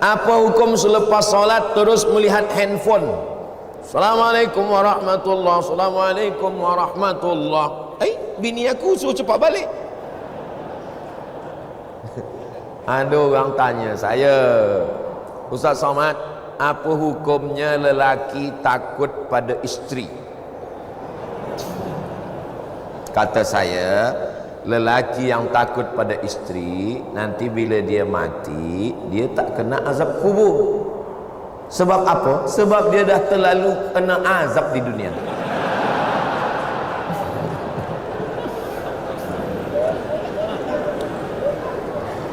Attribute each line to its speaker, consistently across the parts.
Speaker 1: Apa hukum selepas solat terus melihat handphone? Assalamualaikum warahmatullahi, Assalamualaikum warahmatullahi. Bini aku suruh cepat balik. Ada orang tanya saya, Ustaz Somad, apa hukumnya lelaki takut pada isteri? Kata saya, lelaki yang takut pada isteri, nanti bila dia mati, dia tak kena azab kubur. Sebab apa? Sebab dia dah terlalu kena azab di dunia.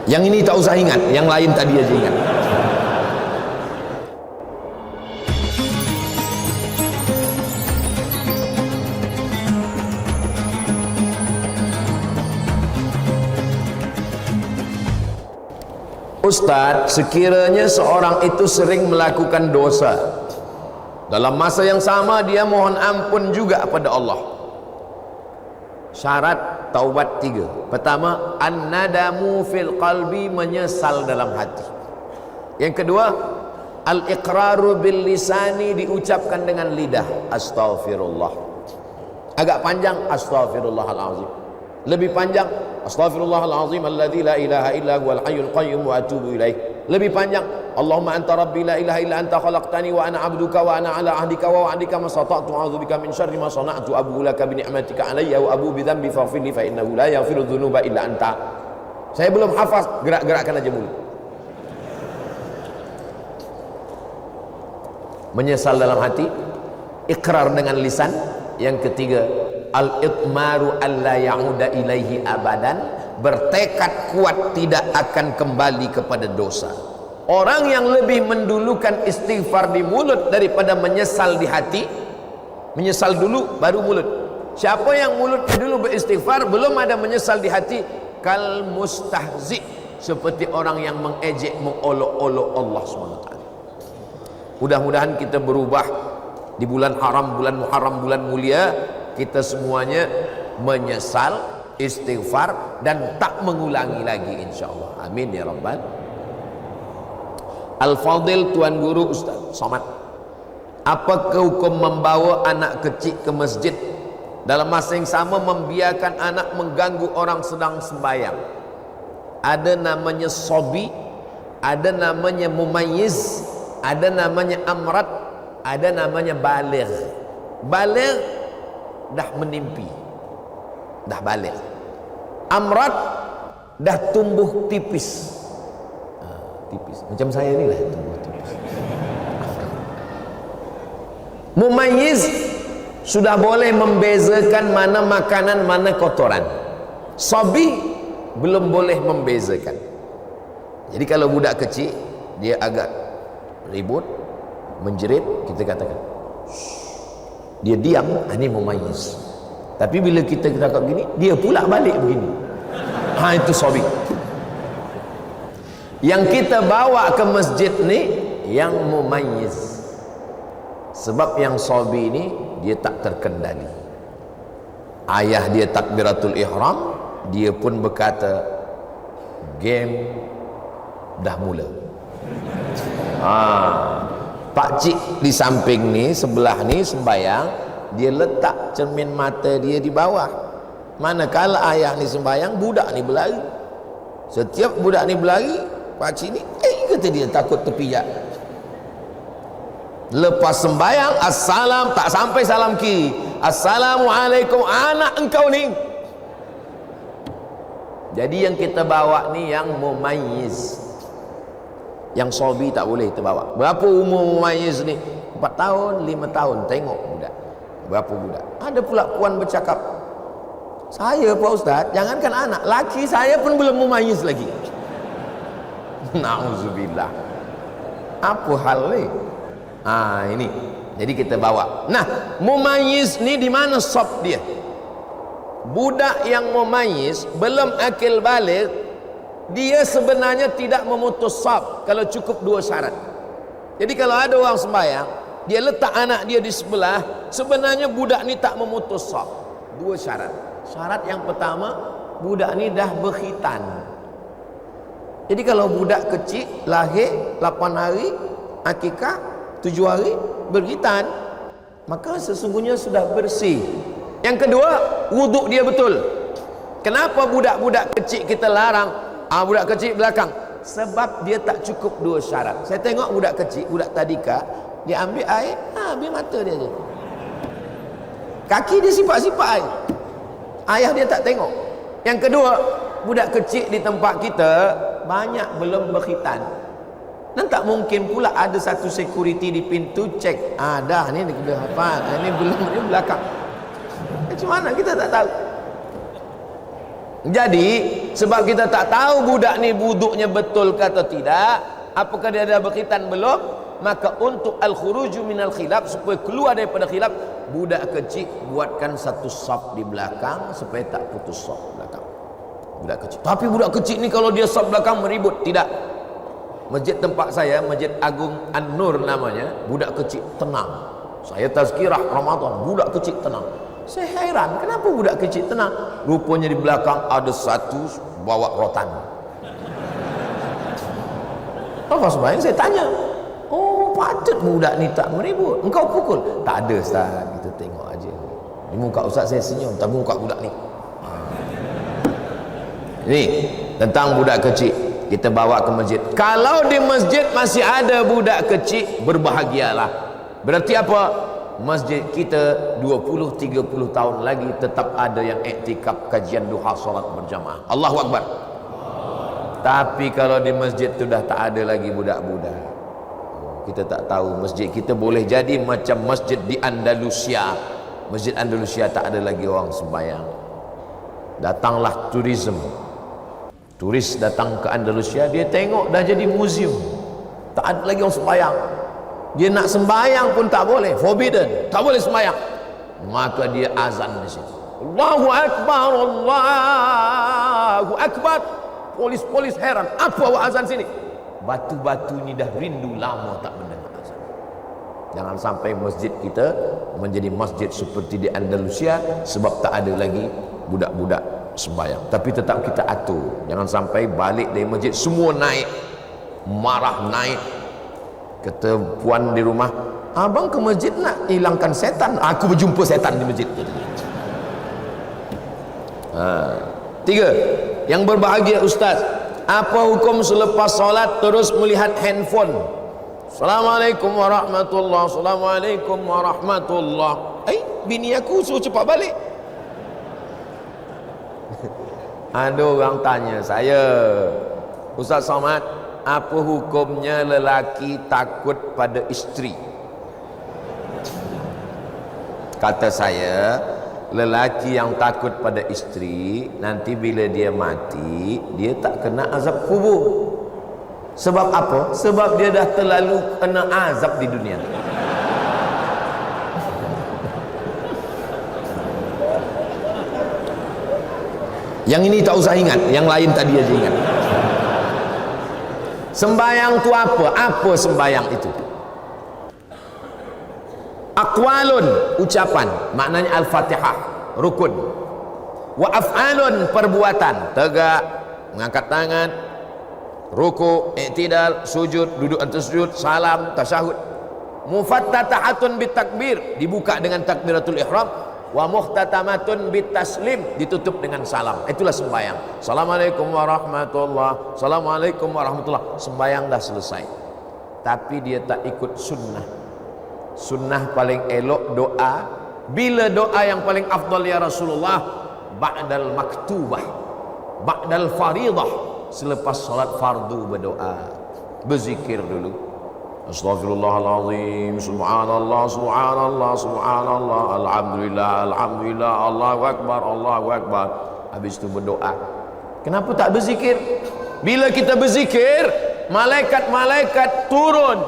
Speaker 1: Yang ini tak usah ingat, yang lain tadi aja ingat. Ustaz, sekiranya seorang itu sering melakukan dosa, dalam masa yang sama dia mohon ampun juga pada Allah. Syarat taubat 3. Pertama, an-nadamu fil qalbi, menyesal dalam hati. Yang kedua, al-iqraru bil lisani, diucapkan dengan lidah, astaghfirullah. Agak panjang, astaghfirullahalazim. Lebih panjang, astaghfirullahalazim alladzi la ilaha illa huwal hayyul qayyum wa atubu ilaih. Lebih panjang, Allahumma anta rabbi la ilaha illa anta khalaqtani wa ana 'abduka wa ana 'ala ahdika wa wa'dika mastata'tu a'udzubika min syarri ma sana'tu abu laka bi ni'matika 'alayya wa abu bi dhanbi faghfir li fa innahu la yaghfiru dzunuba illa anta. Saya belum hafaz, gerak-gerakkan aja mulut. Menyesal dalam hati, ikrar dengan lisan. Yang ketiga, al-itmaru alla ya'uda ilaihi abadan, bertekad kuat tidak akan kembali kepada dosa. Orang yang lebih mendulukan istighfar di mulut daripada menyesal di hati, menyesal dulu baru mulut. Siapa yang mulutnya dulu beristighfar, belum ada menyesal di hati, kal mustahzi, seperti orang yang mengejek, mengolok-olok Allah SWT. Mudah-mudahan kita berubah di bulan haram, bulan Muharram, bulan mulia. Kita semuanya menyesal, istighfar, dan tak mengulangi lagi insyaAllah. Amin ya Rabbal. Al-Fadil, Tuan Guru Ustaz Somad, apakah hukum membawa anak kecil ke masjid dalam masa yang sama membiarkan anak mengganggu orang sedang sembahyang? Ada namanya sobi, ada namanya mumayyiz, ada namanya amrat, ada namanya baligh. Baligh dah menimpi, dah balik. Amrat dah tumbuh tipis, tipis macam saya ni lah, tumbuh tipis. Mumayyiz sudah boleh membezakan mana makanan, mana kotoran. Sabi belum boleh membezakan. Jadi kalau budak kecil dia agak ribut, menjerit, kita katakan dia diam, ini mumayyiz. Tapi bila kita cakap begini, dia pula balik begini, itu sabi. Yang kita bawa ke masjid ni yang mumayyiz. Sebab yang sabi ni dia tak terkendali. Ayah dia takbiratul ihram, dia pun berkata game dah mula. Pakcik di samping ni, sebelah ni sembayang, dia letak cermin mata dia di bawah. Manakala ayah ni sembayang, budak ni berlari. Setiap budak ni berlari, pakcik ni kata dia takut terpijak. Lepas sembayang, assalam, tak sampai salam kiri, assalamualaikum, anak engkau ni. Jadi yang kita bawa ni yang mumayyiz. Yang sobi tak boleh kita bawa. Berapa umur mumayyiz ni? 4 tahun, 5 tahun. Tengok budak, berapa budak. Ada pula puan bercakap, saya Pak Ustaz, jangankan anak, laki saya pun belum mumayyiz lagi. Na'udzubillah. Apa hal ni? Ini. Jadi kita bawa. Nah, mumayyiz ni di mana sab dia? Budak yang mumayyiz belum akil balik, dia sebenarnya tidak memutus sab kalau cukup 2 syarat. Jadi kalau ada orang sembahyang, dia letak anak dia di sebelah, sebenarnya budak ni tak memutus sab. 2 syarat. Syarat yang pertama, budak ni dah berkhitan. Jadi kalau budak kecil lahir 8 hari, akikah 7 hari, berkhitan, maka sesungguhnya sudah bersih. Yang kedua, wuduk dia betul. Kenapa budak-budak kecil kita larang? Budak kecil belakang. Sebab dia tak cukup 2 syarat. Saya tengok budak kecil, budak tadika, dia ambil air, ambil mata dia je. Kaki dia sipak-sipak air. Ayah dia tak tengok. Yang kedua, budak kecil di tempat kita banyak belum berkhitan. Dan tak mungkin pula ada satu security di pintu cek. Dah ni dia kena hafal, ni belum, ni belakang. Macam mana kita tak tahu? Jadi sebab kita tak tahu budak ni wuduknya betul ke atau tidak, apakah dia ada berkhitan belum, maka untuk al-khuruju minal khilaf, supaya keluar daripada khilaf, budak kecil buatkan satu saf di belakang supaya tak putus saf belakang. Budak kecil. Tapi budak kecil ni kalau dia saf belakang meribut, tidak. Masjid tempat saya, Masjid Agung An-Nur namanya, budak kecil tenang. Saya tazkirah Ramadan, budak kecil tenang. Saya heran, kenapa budak kecil tenang? Rupanya di belakang ada satu bawa rotan. Apa sembahyang? Saya tanya. Oh, patut budak ni tak meribut. Engkau pukul? Tak ada, Ustaz. Kita tengok aja. Di muka Ustaz saya senyum, tapi muka budak ni. Ni tentang budak kecil. Kita bawa ke masjid. Kalau di masjid masih ada budak kecil, berbahagialah. Berarti apa? Masjid kita 20-30 tahun lagi tetap ada yang iktikaf kajian duha solat berjamaah. Allahu Akbar. Tapi kalau di masjid tu dah tak ada lagi budak-budak, kita tak tahu. Masjid kita boleh jadi macam masjid di Andalusia. Masjid Andalusia tak ada lagi orang sembahyang. Datanglah turisme. Turis datang ke Andalusia, dia tengok dah jadi museum, tak ada lagi orang sembahyang. Dia nak sembahyang pun tak boleh, forbidden, tak boleh sembahyang. Maka dia azan di situ, Allahu Akbar, Allahu Akbar. Polis-polis heran, apa awak azan sini? Batu-batu ni dah rindu lama tak mendengar azan. Jangan sampai masjid kita menjadi masjid seperti di Andalusia, sebab tak ada lagi budak-budak sembahyang. Tapi tetap kita atur, jangan sampai balik dari masjid semua naik, marah naik. Kata puan di rumah, abang ke masjid nak hilangkan setan, aku berjumpa setan di masjid. Tiga, yang berbahagia Ustaz, apa hukum selepas solat terus melihat handphone? Assalamualaikum warahmatullahi, Assalamualaikum warahmatullahi. Bini aku suruh cepat balik. Ada orang tanya saya, Ustaz Somad, apa hukumnya lelaki takut pada isteri? Kata saya, lelaki yang takut pada isteri, nanti bila dia mati, dia tak kena azab kubur. Sebab apa? Sebab dia dah terlalu kena azab di dunia. Yang ini tak usah ingat, yang lain tadi aja ingat. Sembayang tu apa? Apa sembayang itu? Aqwalun, ucapan, maknanya Al-Fatihah, rukun. Wa af'alun, perbuatan, tegak, mengangkat tangan, ruku, i'tidal, sujud, duduk atas sujud, salam, tasyahud. Mufattatahatun bitakbir, dibuka dengan takbiratul ihram. Wa muhtatamatun bitaslim, ditutup dengan salam. Itulah sembahyang. Assalamualaikum warahmatullahi, Assalamualaikum warahmatullahi. Sembahyang dah selesai. Tapi dia tak ikut sunnah. Sunnah paling elok doa. Bila doa yang paling afdal ya Rasulullah? Ba'dal maktubah, ba'dal faridah, selepas salat fardu berdoa, berzikir dulu. Astaghfirullahaladzim, subhanallah, subhanallah, subhanallah, alhamdulillah, alhamdulillah, Allahu Akbar, Allahu Akbar. Habis itu berdoa. Kenapa tak berzikir? Bila kita berzikir, malaikat-malaikat turun.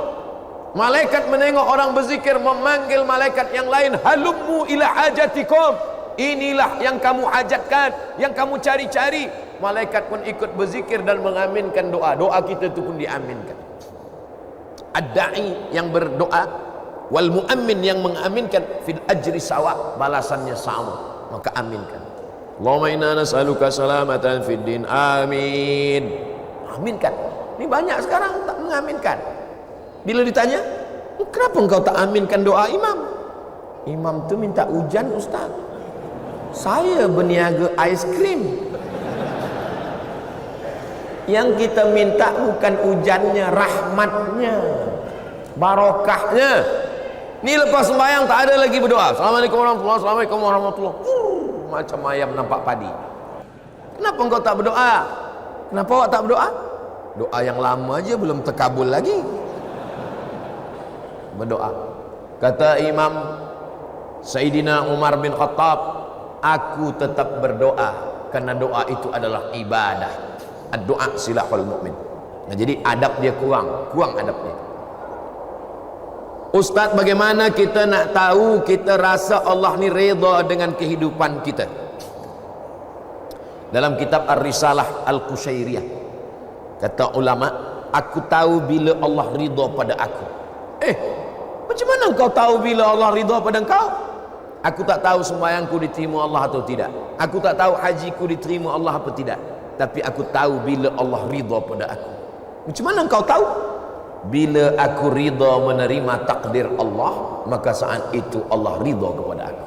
Speaker 1: Malaikat menengok orang berzikir, memanggil malaikat yang lain, halummu ila hajatikum, inilah yang kamu hajatkan, yang kamu cari-cari. Malaikat pun ikut berzikir dan mengaminkan doa. Doa kita itu pun diaminkan. Ad-da'i yang berdoa, wal mu'ammin yang mengaminkan, fil ajri sawa, balasannya sama, maka aminkan. Allahumma inna nas'aluka salamatan fid din, amin. Aminkan. Ini banyak sekarang tak mengaminkan. Bila ditanya, kenapa engkau tak aminkan doa imam? Imam tu minta hujan ustaz. Saya berniaga ais krim. Yang kita minta bukan hujannya, rahmatnya, barokahnya. Ni lepas sembahyang tak ada lagi berdoa. Assalamualaikum warahmatullahi wabarakatuh. Assalamualaikum warahmatullahi wabarakatuh. Macam ayam nampak padi. Kenapa engkau tak berdoa? Kenapa awak tak berdoa? Doa yang lama aja belum terkabul lagi. Berdoa. Kata Imam Sayyidina Umar bin Khattab, aku tetap berdoa karena doa itu adalah ibadah. Doa silahul mu'min. Nah, jadi adab dia kurang adabnya. Ustaz, bagaimana kita nak tahu kita rasa Allah ni redha dengan kehidupan kita? Dalam kitab Ar-Risalah Al-Qushairiyah kata ulama, aku tahu bila Allah ridha pada aku. Macam mana engkau tahu bila Allah ridha pada engkau? Aku tak tahu sembahyangku diterima Allah atau tidak. Aku tak tahu hajiku diterima Allah atau tidak. Tapi aku tahu bila Allah ridha pada aku. Macam mana engkau tahu? Bila aku ridha menerima takdir Allah, maka saat itu Allah ridha kepada aku.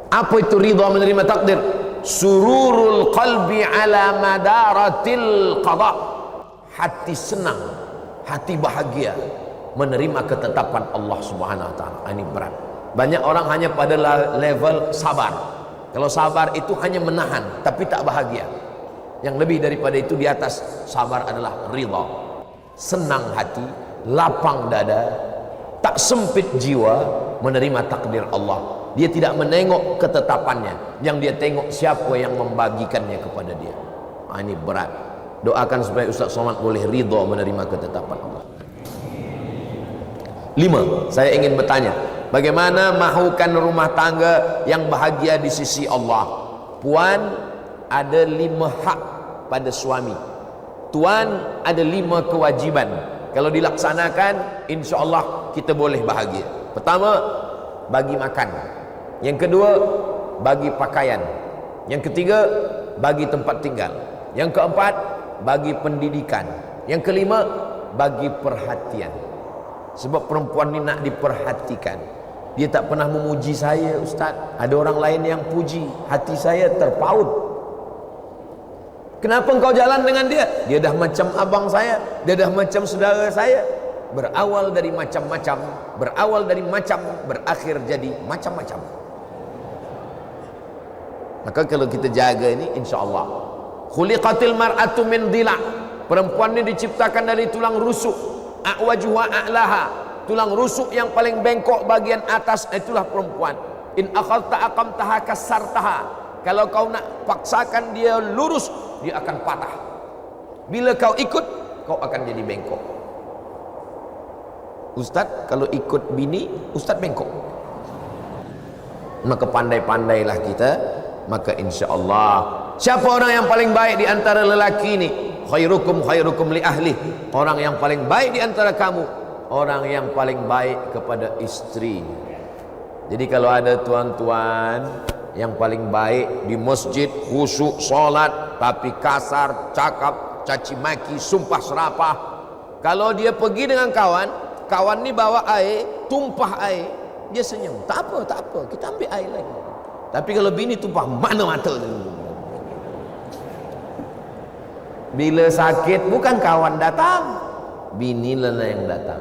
Speaker 1: Apa itu ridha menerima takdir? Sururul qalbi ala madaratil qada. Hati senang, hati bahagia menerima ketetapan Allah Subhanahu wa taala. Ini berat. Banyak orang hanya pada level sabar. Kalau sabar itu hanya menahan tapi tak bahagia. Yang lebih daripada itu di atas sabar adalah ridha. Senang hati, lapang dada, tak sempit jiwa menerima takdir Allah. Dia tidak menengok ketetapannya, yang dia tengok siapa yang membagikannya kepada dia. Ini berat. Doakan supaya Ustaz Somad boleh ridha menerima ketetapan Allah. 5. Saya ingin bertanya, bagaimana mahukan rumah tangga yang bahagia di sisi Allah? Puan, ada 5 hak pada suami. Tuan, ada 5 kewajiban. Kalau dilaksanakan, insya Allah kita boleh bahagia. Pertama, bagi makan. Yang kedua, bagi pakaian. Yang ketiga, bagi tempat tinggal. Yang keempat, bagi pendidikan. Yang kelima, bagi perhatian. Sebab perempuan ni nak diperhatikan. Dia tak pernah memuji saya, Ustaz. Ada orang lain yang puji, hati saya terpaut. Kenapa engkau jalan dengan dia? Dia dah macam abang saya, dia dah macam saudara saya. Berawal dari macam-macam, berawal dari macam, berakhir jadi macam-macam. Maka kalau kita jaga ini, insya-Allah. Khuliqatil mar'atu min dhila'. Perempuan ini diciptakan dari tulang rusuk. A'wajuha a'laha. Tulang rusuk yang paling bengkok bagian atas, itulah perempuan. In akhadta aqamtaha kasartaha. Kalau kau nak paksakan dia lurus, dia akan patah. Bila kau ikut, kau akan jadi bengkok. Ustaz, kalau ikut bini, Ustaz bengkok. Maka pandai-pandailah kita. Maka insya Allah, siapa orang yang paling baik di antara lelaki ini? Khairukum khairukum li ahli. Orang yang paling baik di antara kamu, orang yang paling baik kepada istri. Jadi kalau ada tuan-tuan yang paling baik di masjid, khusyuk solat, tapi kasar, cakap, caci maki, sumpah serapah. Kalau dia pergi dengan kawan, kawan ni bawa air, tumpah air, dia senyum. Tak apa, kita ambil air lagi. Tapi kalau bini tumpah, mana mata. Bila sakit, bukan kawan datang, bini lah yang datang.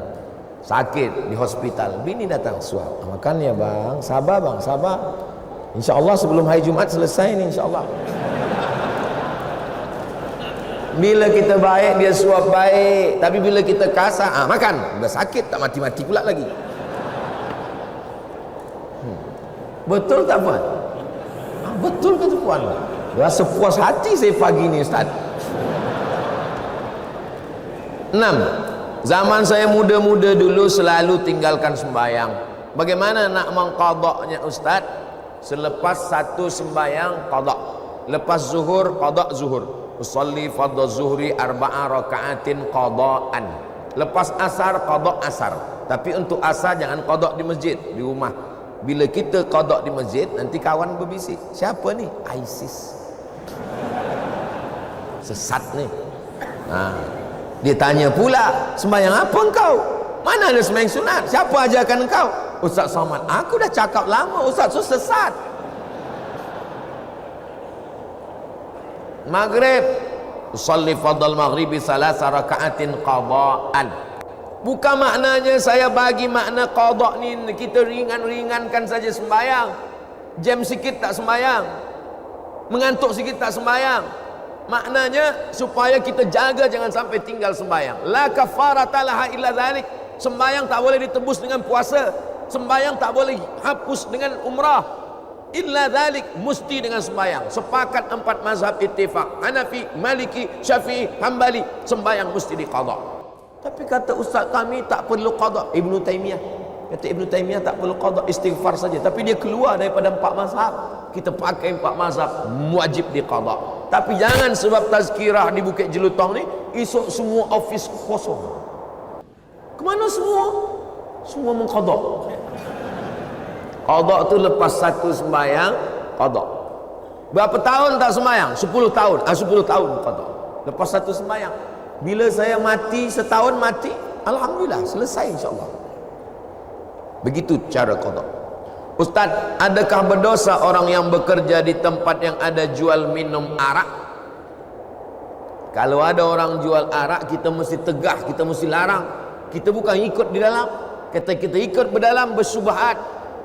Speaker 1: Sakit di hospital, bini datang suap. Makan ya bang, sabar bang, sabar. InsyaAllah sebelum hari Jumaat selesai ni, insyaAllah. Bila kita baik, dia suap baik. Tapi bila kita kasar, makan. Dah sakit, tak mati-mati pula lagi. Betul tak puan? Betul ke tu puan? Rasa puas hati saya pagi ni, Ustaz. 6. Zaman saya muda-muda dulu selalu tinggalkan sembahyang. Bagaimana nak mengqadaknya, Ustaz? Selepas satu sembahyang qadak, lepas zuhur qadak zuhur. Usalli fardhu zuhri 4 rakaatin qadaan. Lepas asar qadak asar. Tapi untuk asar jangan qadak di masjid, di rumah. Bila kita qadak di masjid, nanti kawan berbisik, siapa ni? ISIS. Sesat ni. Ha. Dia tanya pula, sembahyang apa engkau? Mana ada sembahyang sunat? Siapa ajarkan engkau? Ustaz Somad. Aku dah cakap lama, Ustaz tu sesat. Maghrib, usalli fadal maghribi salasa raka'atin qada'an. Bukan maknanya saya bagi makna qada' ni kita ringan-ringankan saja sembahyang. Jam sikit tak sembahyang, mengantuk sikit tak sembahyang. Maknanya supaya kita jaga jangan sampai tinggal sembahyang. La kafarata laha illa dzalik. Sembahyang tak boleh ditebus dengan puasa, sembahyang tak boleh hapus dengan umrah. Illa dzalik, mesti dengan sembahyang. Sepakat 4 mazhab ittifaq, Hanafi, Maliki, Syafi'i, Hambali, sembahyang mesti diqada. Tapi kata ustaz kami tak perlu qada. Ibnu Taimiyah kata, Ibnu Taimiyah tak perlu qada, istighfar saja. Tapi dia keluar daripada 4 mazhab. Kita pakai 4 mazhab, wajib diqada. Tapi jangan sebab tazkirah di Bukit Jelutong ni, esok semua office kosong. Kemana semua? Semua mengqada. Qada tu lepas satu sembahyang, qada. Berapa tahun tak sembahyang? 10 tahun. 10 tahun qada. Lepas satu sembahyang. Bila saya mati, setahun mati, alhamdulillah, selesai insya-Allah. Begitu cara qada. Ustaz, adakah berdosa orang yang bekerja di tempat yang ada jual minum arak? Kalau ada orang jual arak, kita mesti tegah, kita mesti larang. Kita bukan ikut di dalam. Kata kita ikut berdalam bersyubhat,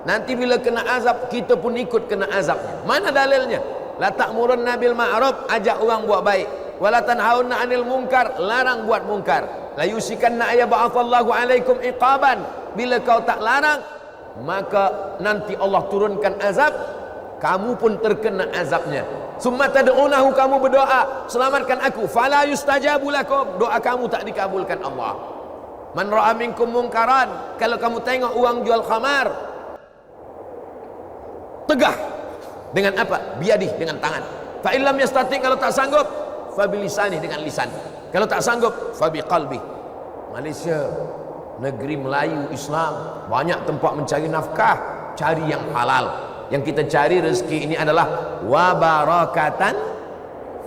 Speaker 1: nanti bila kena azab, kita pun ikut kena azabnya. Mana dalilnya? La ta'murunna bil ma'ruf, ajak orang buat baik. Wala tanhauna 'anil munkar, larang buat munkar. La yusikanna ayyab'atsallahu 'alaikum iqaban. Bila kau tak larang, maka nanti Allah turunkan azab, kamu pun terkena azabnya. Summa tad'unahu, kamu berdoa, selamatkan aku, fala yustajabu lakum, doa kamu tak dikabulkan Allah. Man ra'a minkum munkaran, kalau kamu tengok orang jual khamar, tegah dengan apa? Biadih, dengan tangan. Fa illam yastati, kalau tak sanggup, fa bilisani, dengan lisan. Kalau tak sanggup, fa biqalbi. Malaysia negeri Melayu Islam, banyak tempat mencari nafkah, cari yang halal. Yang kita cari rezeki ini adalah wabarakatan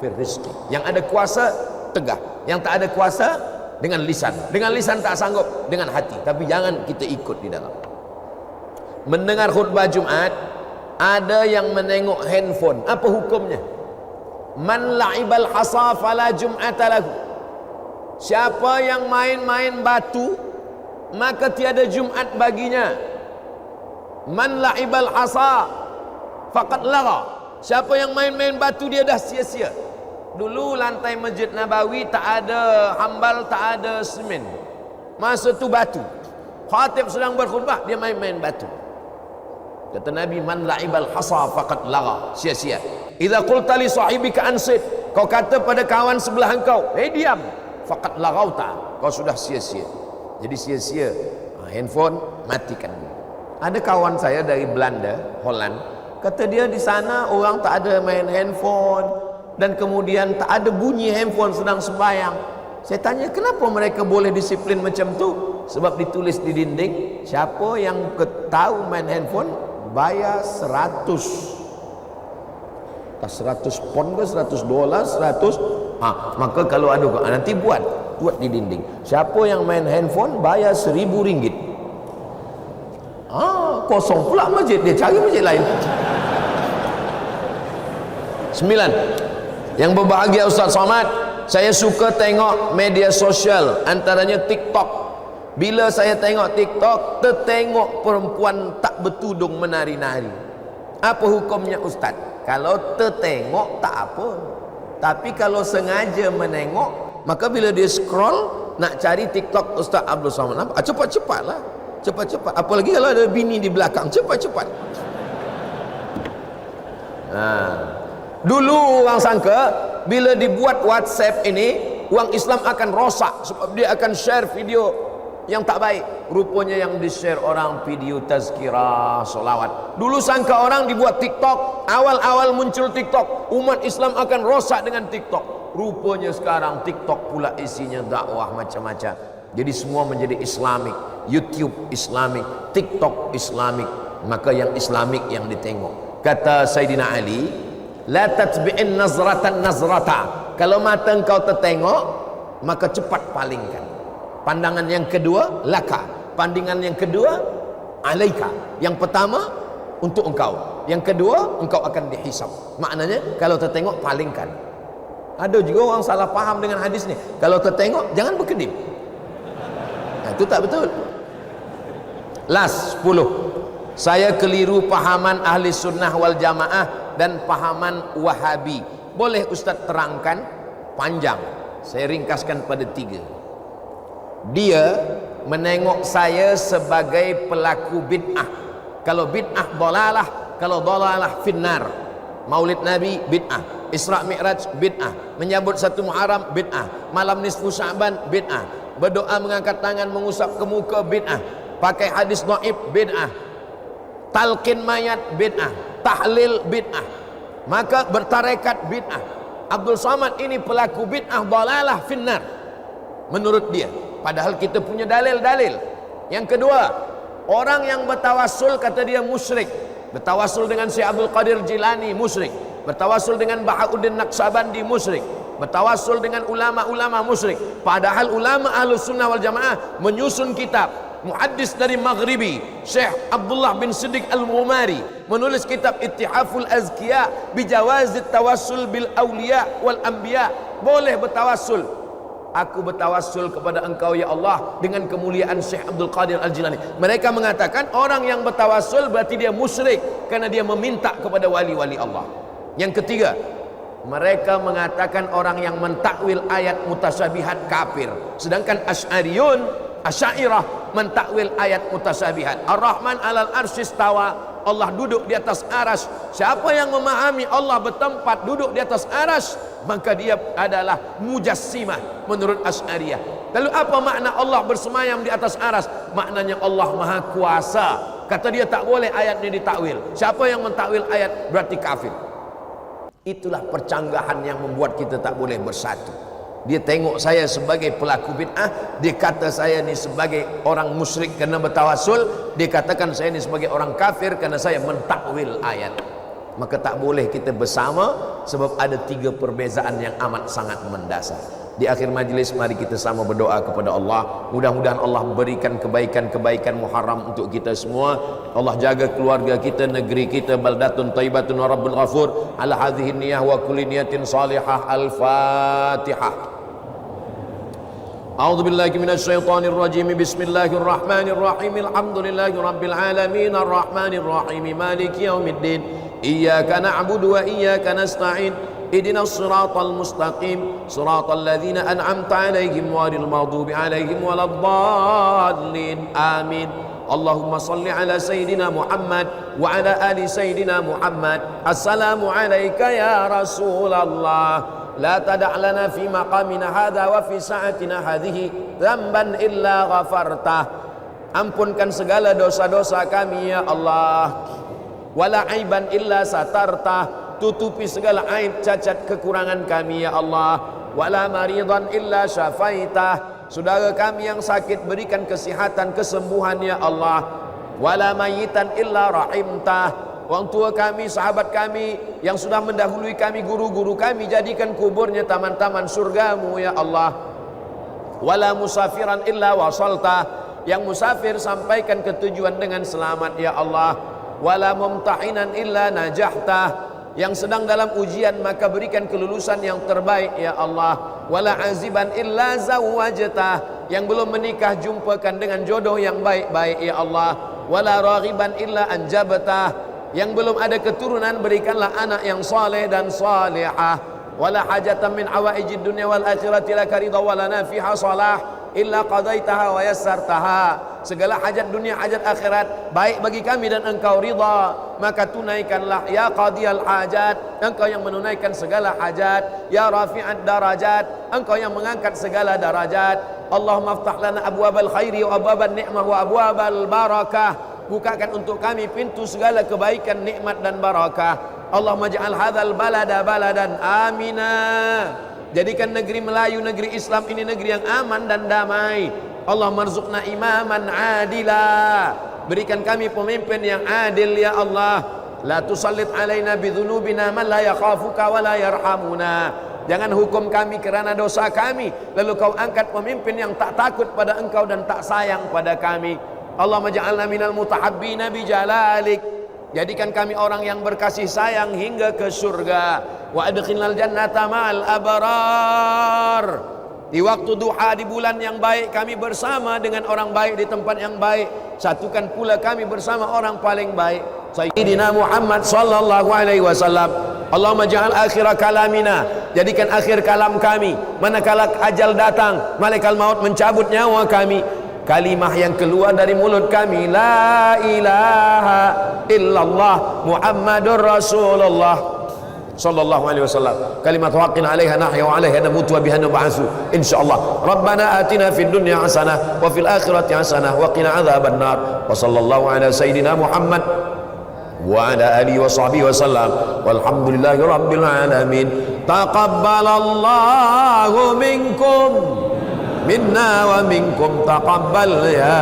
Speaker 1: fir rizqi. Yang ada kuasa tegah, yang tak ada kuasa dengan lisan. Dengan lisan tak sanggup, dengan hati. Tapi jangan kita ikut di dalam. Mendengar khutbah Jumat, ada yang menengok handphone. Apa hukumnya? Man la'ibal hasa fala jum'ata lahu. Siapa yang main-main batu, maka tiada Jumat baginya. Man la'ibal hasa faqad lagha. Siapa yang main-main batu, dia dah sia-sia. Dulu lantai Masjid Nabawi tak ada hambal, tak ada semen. Masa tu batu. Khatib sedang berkhutbah, dia main-main batu. Kata Nabi, man la'ibal hasa faqad lagha, sia-sia. Idza qulta li sahibika ansit, kau kata pada kawan sebelah engkau, diam, faqad laghauta, kau sudah sia-sia. Jadi sia-sia. Handphone matikan. Ada kawan saya dari Belanda, Holland, kata dia di sana orang tak ada main handphone, dan kemudian tak ada bunyi handphone sedang sembahyang. Saya tanya, kenapa mereka boleh disiplin macam tu? Sebab ditulis di dinding, siapa yang tahu main handphone bayar 100 pon ke, 100 dolar, 100. Maka kalau ada, nanti buat di dinding, siapa yang main handphone bayar 1,000 ringgit. Kosong pula masjid, dia cari masjid lain. 9. Yang berbahagia Ustaz Somad, saya suka tengok media sosial, antaranya TikTok. Bila saya tengok TikTok, tertengok perempuan tak bertudung menari-nari. Apa hukumnya Ustaz? Kalau tertengok tak apa, tapi kalau sengaja menengok, maka bila dia scroll nak cari TikTok Ustaz Abdul Somad, cepat-cepatlah, cepat-cepat. Apalagi kalau ada bini di belakang, cepat-cepat. Dulu orang sangka bila dibuat WhatsApp ini, orang Islam akan rosak sebab dia akan share video yang tak baik. Rupanya yang di-share orang video tazkirah, solawat. Dulu sangka orang dibuat TikTok, awal-awal muncul TikTok, umat Islam akan rosak dengan TikTok. Rupanya sekarang TikTok pula isinya dakwah macam-macam. Jadi semua menjadi Islamik. YouTube Islamik, TikTok Islamik. Maka yang Islamik yang ditengok. Kata Sayyidina Ali, la tatbi'in nazratan nazrata. Kalau mata engkau tertengok, maka cepat palingkan. Pandangan yang kedua, laka. Pandangan yang kedua, alaika. Yang pertama, untuk engkau. Yang kedua, engkau akan dihisab. Maknanya, kalau tertengok, palingkan. Ada juga orang salah faham dengan hadis ni. Kalau tertengok, jangan berkedip. Nah, itu tak betul. Last 10. Saya keliru pahaman ahli sunnah wal jamaah dan pahaman wahabi. Boleh Ustaz terangkan? Panjang. Saya ringkaskan pada 3. Dia menengok saya sebagai pelaku bid'ah. Kalau bid'ah dalalah, kalau dalalah finnar. Maulid Nabi bid'ah, Isra Mi'raj bid'ah, menyambut 1 Muharram bid'ah, malam nisfu Sya'ban bid'ah, berdoa mengangkat tangan mengusap ke muka bid'ah, pakai hadis dhaif bid'ah, talqin mayat bid'ah, tahlil bid'ah, maka bertarekat bid'ah. Abdul Somad ini pelaku bid'ah dalalah finnar menurut dia. Padahal kita punya dalil-dalil. Yang kedua, orang yang bertawassul kata dia musyrik. Bertawassul dengan Syekh Abdul Qadir Jilani musyrik. Bertawassul dengan Bahauddin Naqsyabandi musyrik. Bertawassul dengan ulama-ulama musyrik. Padahal ulama Ahlus Sunnah wal Jamaah menyusun kitab. Muhaddis dari Maghribi Syekh Abdullah bin Siddiq Al-Mumari menulis kitab Ittihaful Azkiya bijawazit tawassul bil awliya wal anbiya. Boleh bertawassul. Aku bertawassul kepada engkau ya Allah dengan kemuliaan Syekh Abdul Qadir Al-Jilani. Mereka mengatakan orang yang bertawassul berarti dia musyrik karena dia meminta kepada wali-wali Allah. Yang ketiga, mereka mengatakan orang yang mentakwil ayat mutasyabihat kafir. Sedangkan Asy'ariyah mentakwil ayat mutasyabihat. Ar-Rahman 'alal arsy istawa. Allah duduk di atas aras. Siapa yang memahami Allah bertempat duduk di atas aras, maka dia adalah mujassimah menurut Asy'ariyah. Lalu apa makna Allah bersemayam di atas aras? Maknanya Allah Maha Kuasa. Kata dia tak boleh ayat ini ditakwil. Siapa yang mentakwil ayat berarti kafir. Itulah percanggahan yang membuat kita tak boleh bersatu. Dia tengok saya sebagai pelaku bid'ah, dia kata saya ni sebagai orang musyrik kerana bertawassul, dia katakan saya ni sebagai orang kafir kerana saya mentakwil ayat. Maka tak boleh kita bersama sebab ada 3 perbezaan yang amat sangat mendasar. Di akhir majlis mari kita sama berdoa kepada Allah. Mudah-mudahan Allah berikan kebaikan-kebaikan Muharram untuk kita semua. Allah jaga keluarga kita, negeri kita, baldatun thayyibatun wa rabbul ghafur. Ala hadhihi niyyah wa kulli niyatin salihah. Al-Fatihah. A'udzu billahi minasy syaithanir rajim. Bismillahirrahmanirrahim. Alhamdulillahi rabbil alamin arrahmanir rahim maliki yaumiddin. Iyyaka na'budu wa iyyaka nasta'in. Ihdinas siratal mustaqim siratal ladzina an'amta 'alaihim ghairil maghdubi 'alaihim waladdallin. Amin. Allahumma salli ala sayyidina Muhammad wa ala ali sayyidina Muhammad. Assalamu alayka ya Rasulullah. La tada' lana fi maqamina hadha wa fi sa'atina hadhihi dhanban illa ghafartah. Ampunkan segala dosa-dosa kami ya Allah. Wala aiban illa satartah. Tutupi segala aib cacat kekurangan kami ya Allah. Wala maridan illa syafaitah. Saudara kami yang sakit berikan kesihatan, kesembuhan ya Allah. Wala mayitan illa rahimtah. Orang tua kami, sahabat kami yang sudah mendahului kami, guru-guru kami, jadikan kuburnya taman-taman surgamu ya Allah. Wala musafiran illa wasaltah. Yang musafir sampaikan ke tujuan dengan selamat ya Allah. Wala mumtahinan illa najahtah. Yang sedang dalam ujian maka berikan kelulusan yang terbaik ya Allah. Wala aziban illa zawwajtah. Yang belum menikah jumpakan dengan jodoh yang baik-baik ya Allah. Wala raghiban illa anjabtah. Yang belum ada keturunan berikanlah anak yang saleh dan salihah. Wala hajatan min hawaijid dunya wal akhirati laka ridha wala nafiha salah illa qadaitaha wa yassartaha. Segala hajat dunia, hajat akhirat baik bagi kami dan engkau ridha, maka tunaikanlah ya qadiyal hajat. Engkau yang menunaikan segala hajat. Ya rafi'ad darajat, engkau yang mengangkat segala darajat. Allahumma aftah lana abwabal khairi wa abwaban ni'mah wa abwabal barakah. Bukakan untuk kami pintu segala kebaikan, nikmat dan barakah. Allahumma ja'al hadzal balada baladan amina. Jadikan negeri Melayu, negeri Islam ini negeri yang aman dan damai. Allah marzuqna imaman adila. Berikan kami pemimpin yang adil ya Allah. La tusallit alaina bidhunubina man la yakhafuka wa la yarhamuna. Jangan hukum kami kerana dosa kami, lalu kau angkat pemimpin yang tak takut pada engkau dan tak sayang pada kami. Allahumma ja'alna minal mutahabbina bijalalik. Jadikan kami orang yang berkasih sayang hingga ke surga. Wa adkhilnal jannata ma'al abrar. Di waktu duha di bulan yang baik kami bersama dengan orang baik di tempat yang baik. Satukan pula kami bersama orang paling baik, Sayyidina Muhammad sallallahu alaihi wasallam. Allahumma ja'al akhira kalamina, jadikan akhir kalam kami manakala ajal datang, malaikat maut mencabut nyawa kami, kalimah yang keluar dari mulut kami, la ilaha illallah Muhammadur Rasulullah sallallahu alaihi wasallam. Kalimat haqqin 'alaiha nahya wa 'alaiha namutu wa biha nub'atsu insyaallah. Rabbana atina fid dunya hasanah wa fil akhirati hasanah wa qina adzabannar. Wa sallallahu ala sayidina Muhammad wa ala alihi wa sahbihi wa sallam. Walhamdulillahi rabbil alamin. Taqabbalallahu minkum minna wa minkum taqabbal ya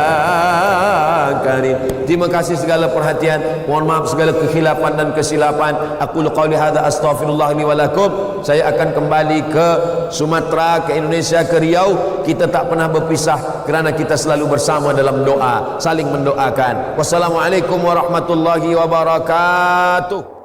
Speaker 1: karim. Terima kasih segala perhatian, mohon maaf segala kekhilafan dan kesilapan. Aku qauli hadza astaghfirullah li wa lakum. Saya akan kembali ke Sumatera, ke Indonesia, ke Riau. Kita tak pernah berpisah kerana kita selalu bersama dalam doa, saling mendoakan. Wassalamualaikum warahmatullahi wabarakatuh.